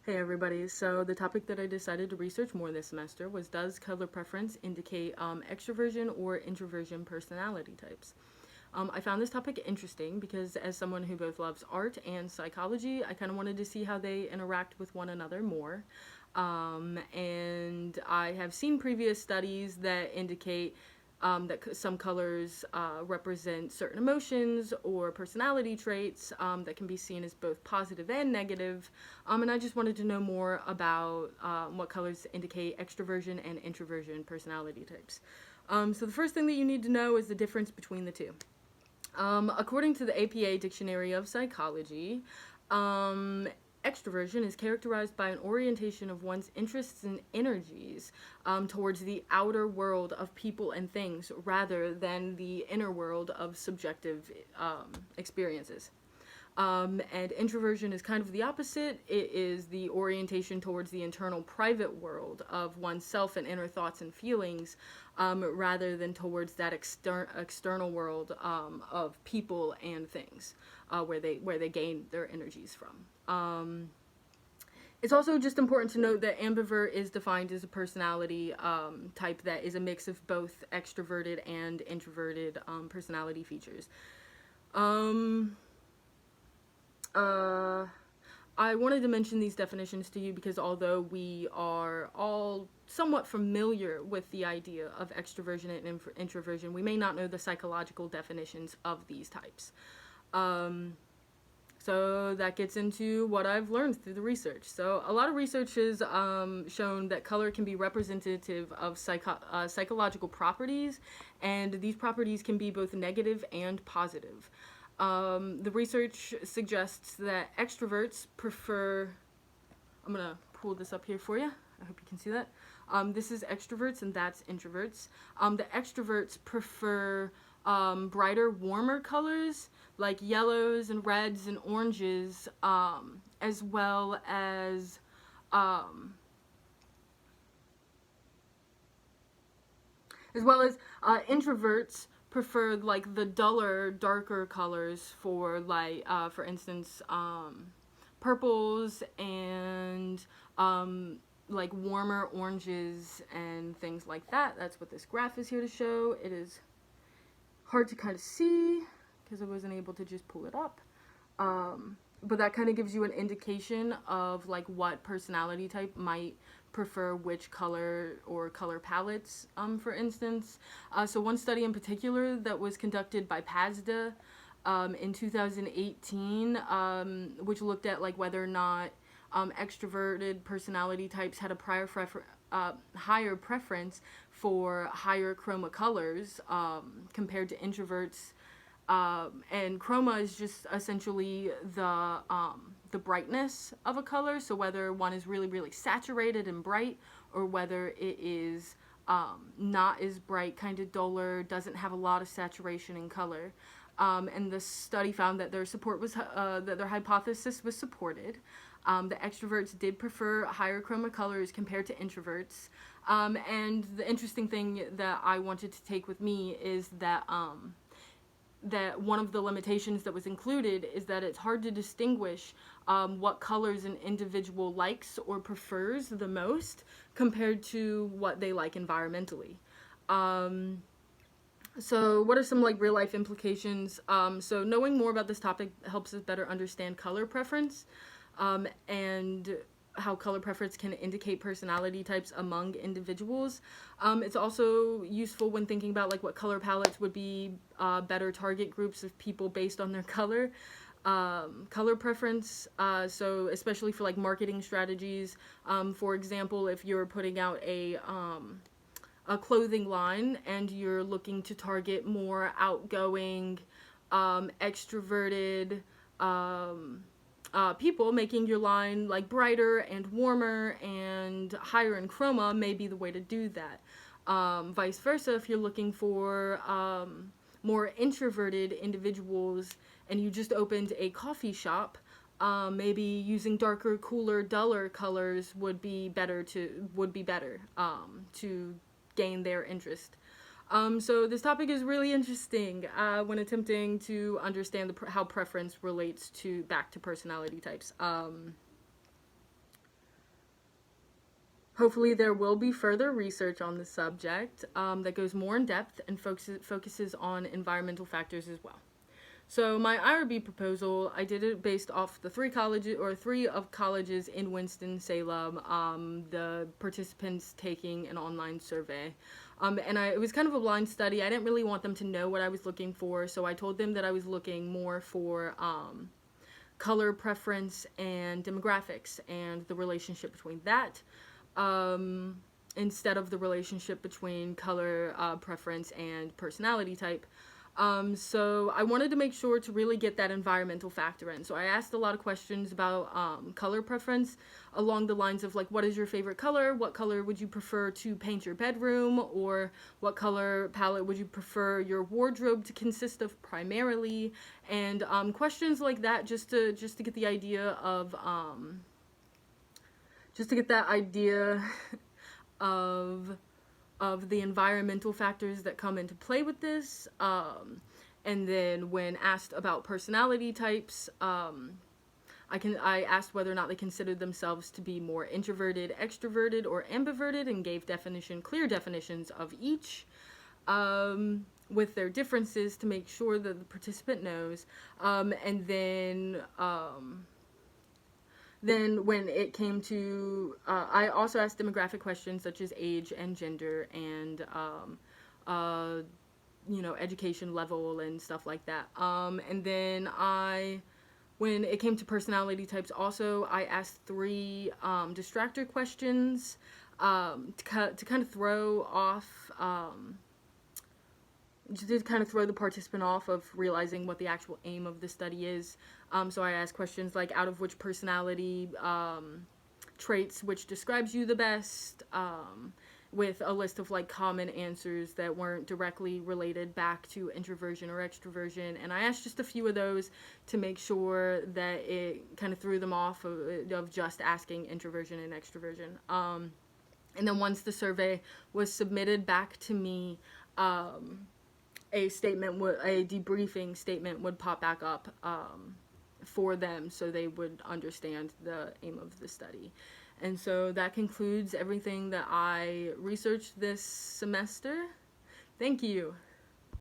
Hey everybody, so the topic that I decided to research more this semester was, does color preference indicate extroversion or introversion personality types? I found this topic interesting because as someone who both loves art and psychology, I kind of wanted to see how they interact with one another more. And I have seen previous studies that indicate that some colors represent certain emotions or personality traits that can be seen as both positive and negative. And I just wanted to know more about what colors indicate extroversion and introversion personality types. So the first thing that you need to know is the difference between the two. According to the APA Dictionary of Psychology, extroversion is characterized by an orientation of one's interests and energies towards the outer world of people and things rather than the inner world of subjective experiences. And introversion is kind of the opposite. It is the orientation towards the internal private world of oneself and inner thoughts and feelings rather than towards that external world of people and things where they gain their energies from. It's also just important to note that ambivert is defined as a personality type that is a mix of both extroverted and introverted personality features. I wanted to mention these definitions to you because although we are all somewhat familiar with the idea of extroversion and introversion, we may not know the psychological definitions of these types. So that gets into what I've learned through the research. So a lot of research has shown that color can be representative of psychological properties, and these properties can be both negative and positive. The research suggests that extroverts prefer, I'm going to pull this up here for you. I hope you can see that. This is extroverts and that's introverts. The extroverts prefer brighter, warmer colors like yellows and reds and oranges, as well as introverts prefer like the duller, darker colors for for instance, purples and like warmer oranges and things like that. That's what this graph is here to show. It is hard to kind of see because I wasn't able to just pull it up. But that kind of gives you an indication of like what personality type might prefer which color or color palettes, for instance. So one study in particular that was conducted by PASDA in 2018, which looked at like whether or not extroverted personality types had a higher preference for higher chroma colors compared to introverts. And chroma is just essentially the brightness of a color, so whether one is really, really saturated and bright or whether it is not as bright, kind of duller, doesn't have a lot of saturation in color. And the study found that their hypothesis was supported. The extroverts did prefer higher chroma colors compared to introverts. And the interesting thing that I wanted to take with me is that that one of the limitations that was included is that it's hard to distinguish what colors an individual likes or prefers the most compared to what they like environmentally. So what are some like real life implications? So knowing more about this topic helps us better understand color preference and how color preference can indicate personality types among individuals. It's also useful when thinking about like what color palettes would be better target groups of people based on their color. Color preference, so especially for like marketing strategies. For example, if you're putting out a clothing line and you're looking to target more outgoing, extroverted, people, making your line like brighter and warmer and higher in chroma may be the way to do that. Vice versa, if you're looking for more introverted individuals and you just opened a coffee shop, maybe using darker, cooler, duller colors would be better to gain their interest. So this topic is really interesting when attempting to understand how preference relates back to personality types. Hopefully there will be further research on the subject that goes more in depth and focuses on environmental factors as well. So my IRB proposal, I did it based off the three of colleges in Winston-Salem, the participants taking an online survey. It was kind of a blind study. I didn't really want them to know what I was looking for, so I told them that I was looking more for color preference and demographics and the relationship between that, instead of the relationship between color preference and personality type. So I wanted to make sure to really get that environmental factor in. So I asked a lot of questions about color preference along the lines of like, what is your favorite color? What color would you prefer to paint your bedroom? Or what color palette would you prefer your wardrobe to consist of primarily? And questions like that, just to get the idea of of the environmental factors that come into play with this. And then when asked about personality types, I asked whether or not they considered themselves to be more introverted, extroverted, or ambiverted, and gave clear definitions of each, with their differences to make sure that the participant knows. And then when it came to, I also asked demographic questions such as age and gender and, education level and stuff like that. And then when it came to personality types also, I asked 3 distractor questions to kind of throw off, to kind of throw the participant off of realizing what the actual aim of the study is. So I asked questions like, out of which personality traits which describes you the best, with a list of like common answers that weren't directly related back to introversion or extroversion. And I asked just a few of those to make sure that it kind of threw them off of just asking introversion and extroversion. And then once the survey was submitted back to me, a debriefing statement would pop back up for them, so they would understand the aim of the study. And so that concludes everything that I researched this semester. Thank you.